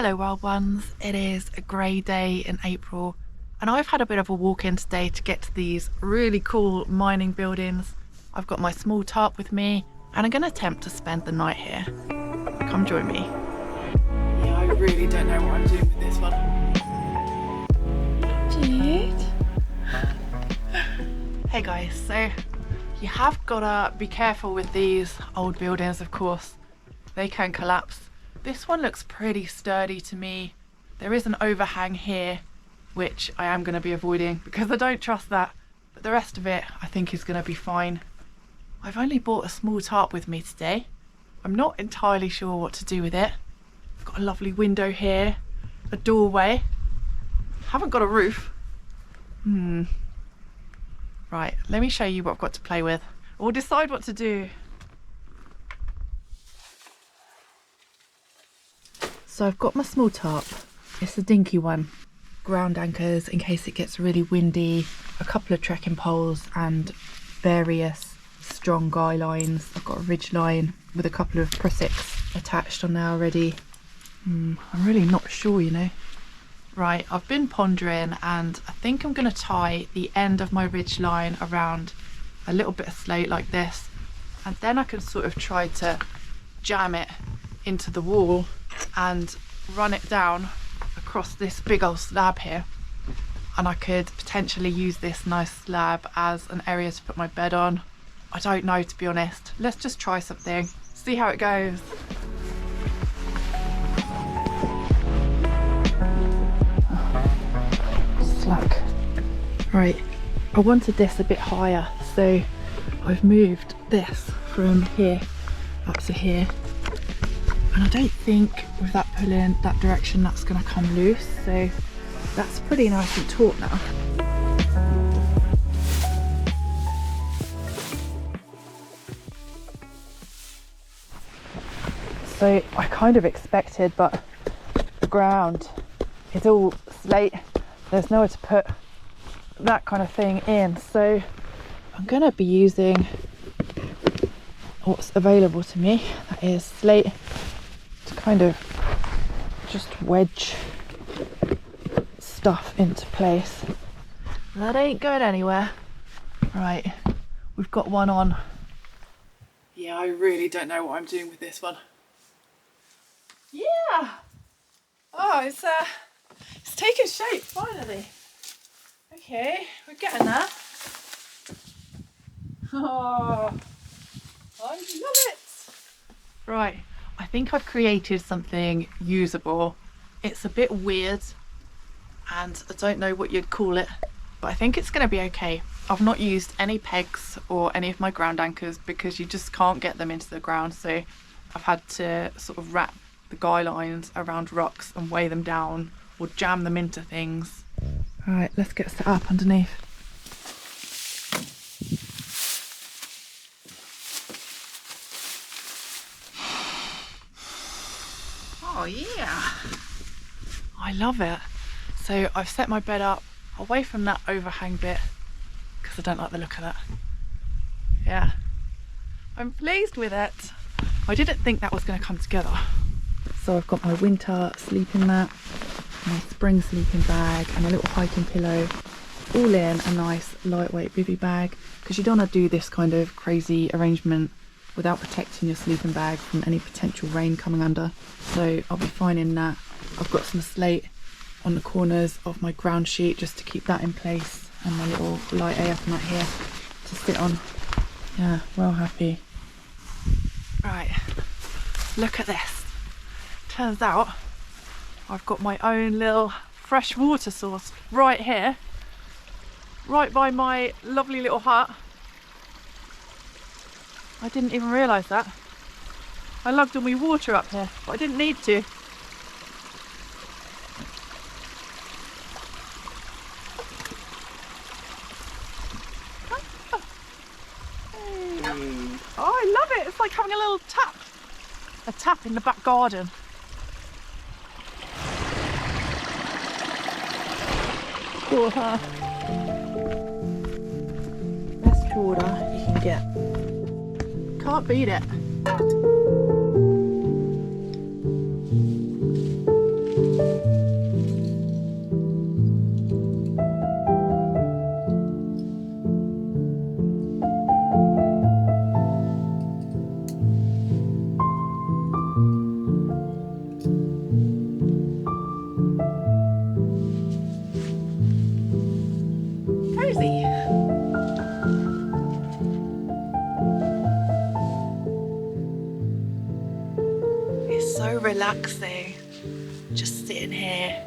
Hello wild ones, it is a grey day in April and I've had a bit of a walk in today to get to these really cool mining buildings. I've got my small tarp with me and I'm going to attempt to spend the night here. Come join me. Yeah, I really don't know what I'm doing with this one. Jude. Hey guys, so you have got to be careful with these old buildings, of course. They can collapse. This one looks pretty sturdy to me. There is an overhang here, which I am going to be avoiding because I don't trust that. But the rest of it, I think, is going to be fine. I've only bought a small tarp with me today. I'm not entirely sure what to do with it. I've got a lovely window here, a doorway. Haven't got a roof. Right, let me show you what I've got to play with. We'll decide what to do. So I've got my small tarp. It's a dinky one. Ground anchors in case it gets really windy, a couple of trekking poles and various strong guy lines. I've got a ridge line with a couple of prusicks attached on there already. I'm really not sure, you know. Right, I've been pondering and I think I'm going to tie the end of my ridge line around a little bit of slate like this, and then I can sort of try to jam it into the wall and run it down across this big old slab here, and I could potentially use this nice slab as an area to put my bed on. I don't know, to be honest. Let's just try something, see how it goes. Slack. Right, I wanted this a bit higher, so I've moved this from here up to here. And I don't think with that pull in that direction that's going to come loose, so that's pretty nice and taut now. So I kind of expected, but the ground is all slate. There's nowhere to put that kind of thing in, so I'm going to be using what's available to me, that is slate, to kind of just wedge stuff into place. That ain't going anywhere. Right, we've got one on. Yeah, I really don't know what I'm doing with this one. Yeah! Oh, it's taken shape finally. Okay, we're getting there. Oh, I love it. Right, I think I've created something usable. It's a bit weird and I don't know what you'd call it, but I think it's going to be okay. I've not used any pegs or any of my ground anchors because you just can't get them into the ground, so I've had to sort of wrap the guy lines around rocks and weigh them down or jam them into things. Alright, let's get set up underneath. Oh yeah, I love it. So I've set my bed up away from that overhang bit because I don't like the look of that. Yeah, I'm pleased with it. I didn't think that was going to come together. So I've got my winter sleeping mat, my spring sleeping bag and a little hiking pillow, all in a nice lightweight bivvy bag, because you don't want to do this kind of crazy arrangement without protecting your sleeping bag from any potential rain coming under. So I'll be fine in that. I've got some slate on the corners of my ground sheet just to keep that in place, and my little light AF mat here to sit on. Yeah, well happy. Right, look at this. Turns out I've got my own little fresh water source right here, right by my lovely little hut. I didn't even realise that. I lugged all my water up here, but I didn't need to. Oh, I love it. It's like having a little tap. A tap in the back garden. Cool, huh? Best water you can get. Can't beat it. relaxing, just sitting here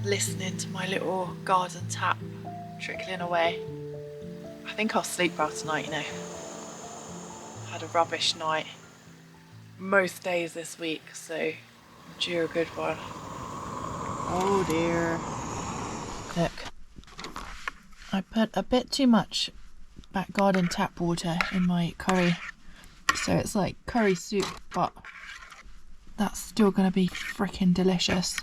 listening to my little garden tap trickling away. I think I'll sleep well tonight, you know. Had a rubbish night most days this week, so I'm due a good one. Oh dear. Look, I put a bit too much back garden tap water in my curry, so it's like curry soup, but that's still gonna be freaking delicious.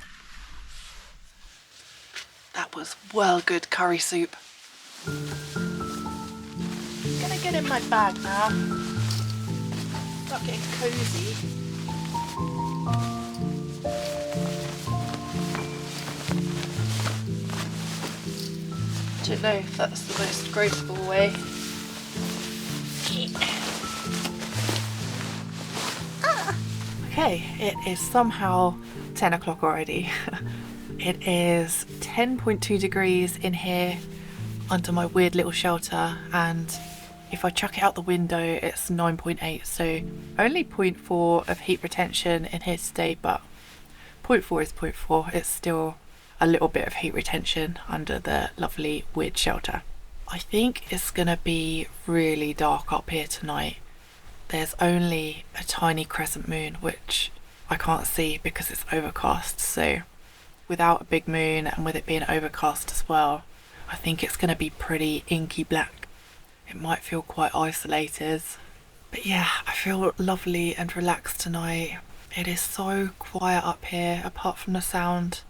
That was well good curry soup. Gonna get in my bag now. Start getting cozy. Don't know if that's the most graceful way. Okay, it is somehow 10 o'clock already. It is 10.2 degrees in here under my weird little shelter, and if I chuck it out the window it's 9.8, so only 0.4 of heat retention in here today, but 0.4 is 0.4. It's still a little bit of heat retention under the lovely weird shelter. I think it's gonna be really dark up here tonight. There's only a tiny crescent moon, which I can't see because it's overcast, so without a big moon and with it being overcast as well, I think it's going to be pretty inky black. It might feel quite isolated, but yeah, I feel lovely and relaxed tonight. It is so quiet up here, apart from the sound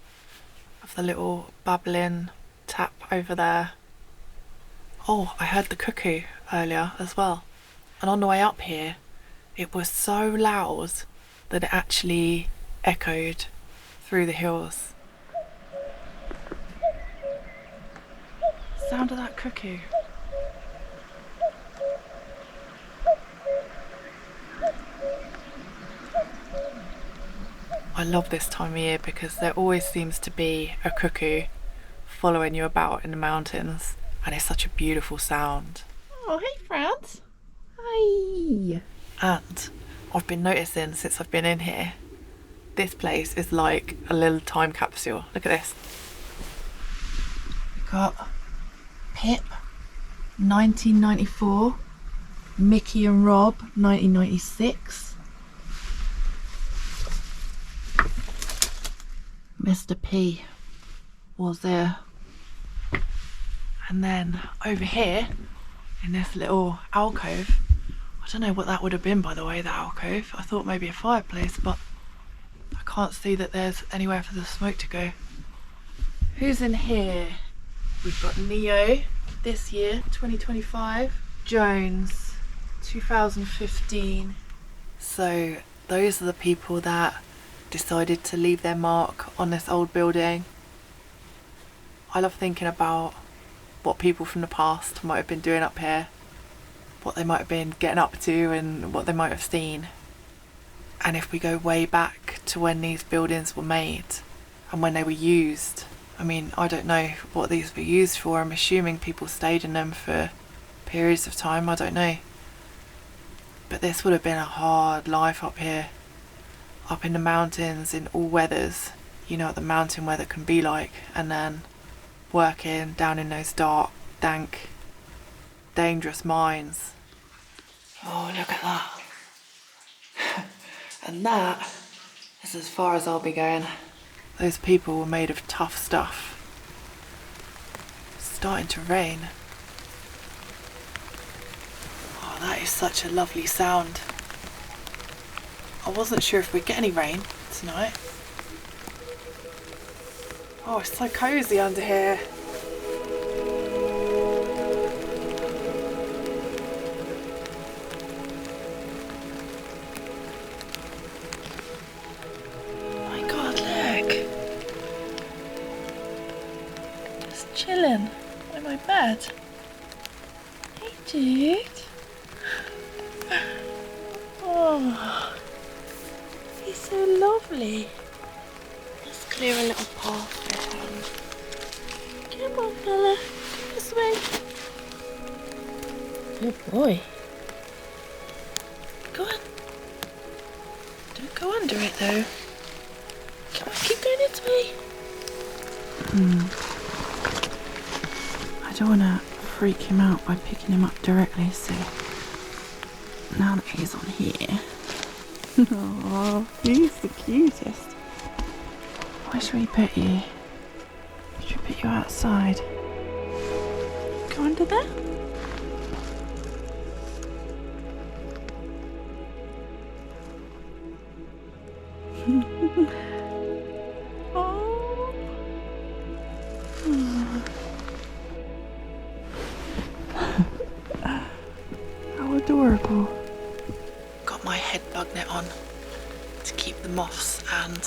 of the little babbling tap over there. Oh, I heard the cuckoo earlier as well. And on the way up here, it was so loud that it actually echoed through the hills. Sound of that cuckoo. I love this time of year because there always seems to be a cuckoo following you about in the mountains, and it's such a beautiful sound. Oh, hey Franz. Hi. And I've been noticing since I've been in here, this place is like a little time capsule. Look at this. We've got Pip, 1994, Mickey and Rob, 1996, Mr. P was there, and then over here in this little alcove, I don't know what that would have been, by the way, the alcove. I thought maybe a fireplace, but I can't see that there's anywhere for the smoke to go. Who's in here? We've got Neo, this year, 2025. Jones, 2015. So those are the people that decided to leave their mark on this old building. I love thinking about what people from the past might have been doing up here, what they might have been getting up to and what they might have seen. And if we go way back to when these buildings were made and when they were used, I mean, I don't know what these were used for. I'm assuming people stayed in them for periods of time, I don't know. But this would have been a hard life up here, up in the mountains in all weathers. You know what the mountain weather can be like, and then working down in those dark, dank, dangerous mines. Oh, look at that. And that is as far as I'll be going. Those people were made of tough stuff. It's starting to rain. Oh, that is such a lovely sound. I wasn't sure if we'd get any rain tonight. Oh, it's so cozy under here. Chilling by my bed. Hey dude. Oh, he's so lovely. Let's clear a little path for him. Come on fella, this way. Good boy. Go on. Don't go under it though. I don't want to freak him out by picking him up directly, so now that he's on here. Oh, he's the cutest. Where should we put you? Should we put you outside? Go under there? Oh. How adorable. Got my head bug net on to keep the moths and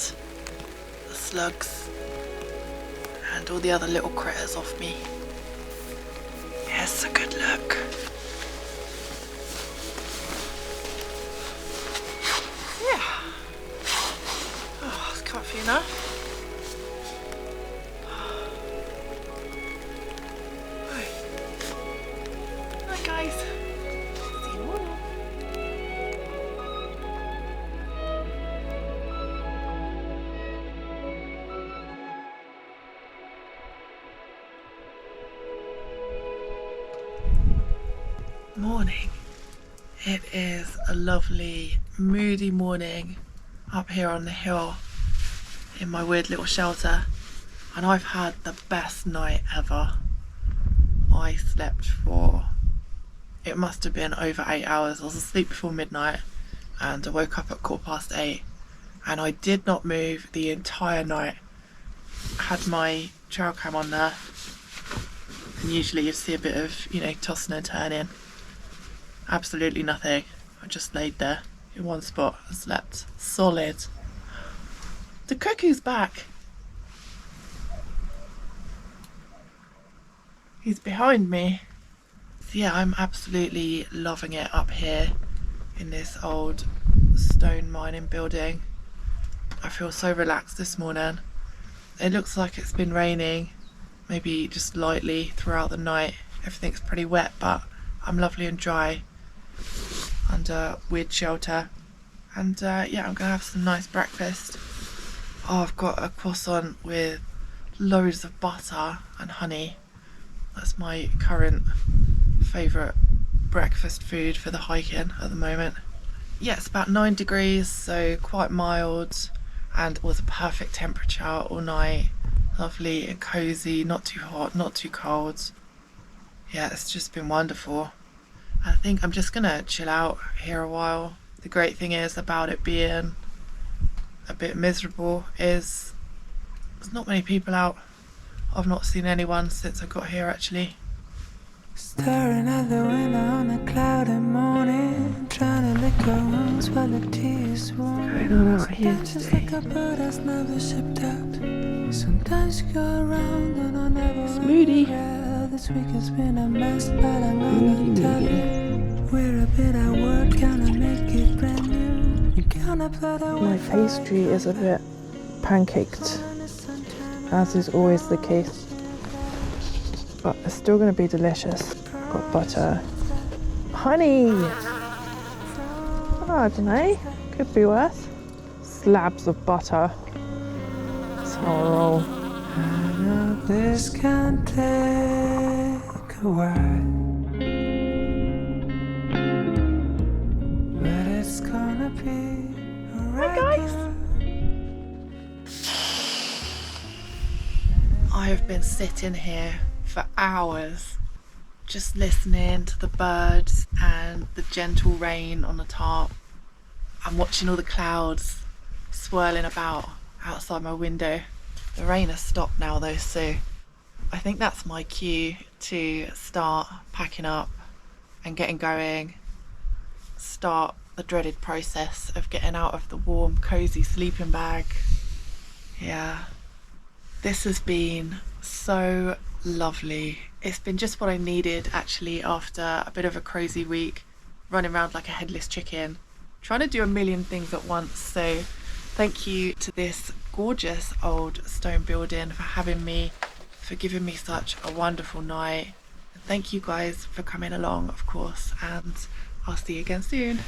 the slugs and all the other little critters off me. Yes, a good look. Yeah. Oh, it's comfy enough. Hi. Hi guys. See you all. Morning. It is a lovely, moody morning up here on the hill in my weird little shelter, and I've had the best night ever. I slept for, it must have been over 8 hours. I was asleep before midnight and I woke up at 8:15, and I did not move the entire night. I had my trail cam on there, and usually you see a bit of, tossing and turning. Absolutely nothing. I just laid there in one spot and slept solid. The cuckoo's back. He's behind me. So yeah, I'm absolutely loving it up here in this old stone mining building. I feel so relaxed this morning. It looks like it's been raining, maybe just lightly throughout the night. Everything's pretty wet, but I'm lovely and dry under weird shelter. And yeah, I'm gonna have some nice breakfast. Oh, I've got a croissant with loads of butter and honey. That's my current favourite breakfast food for the hiking at the moment. Yeah, it's about 9 degrees, so quite mild, and it was a perfect temperature all night. Lovely and cosy, not too hot, not too cold. Yeah, it's just been wonderful. I think I'm just gonna chill out here a while. The great thing is about it being a bit miserable is there's not many people out. I've not seen anyone since I got here actually. Staring out the window on a cloudy morning, trying to lick her wounds while the tears warm. Going on out here Just today. like a bird that's never shipped out. Sometimes you go around and I never It's moody. This week has been a mess, but I'm gonna tell you, we're a bit at work, gonna make it brand new. We're gonna put away My pastry is a bit pancaked, as is always the case, but it's still going to be delicious. Got butter, honey. Oh, I don't know, could be worse. Slabs of butter. That's how I roll. This can take a while, but it's gonna be alright. Hi guys. I have been sitting here for hours just listening to the birds and the gentle rain on the tarp. I'm watching all the clouds swirling about outside my window. The rain has stopped now though, so I think that's my cue to start packing up and getting going. Start the dreaded process of getting out of the warm, cozy sleeping bag. Yeah, this has been so lovely. It's been just what I needed actually after a bit of a crazy week, running around like a headless chicken, trying to do a million things at once. So thank you to this gorgeous old stone building for having me, for giving me such a wonderful night. Thank you guys for coming along, of course, and I'll see you again soon.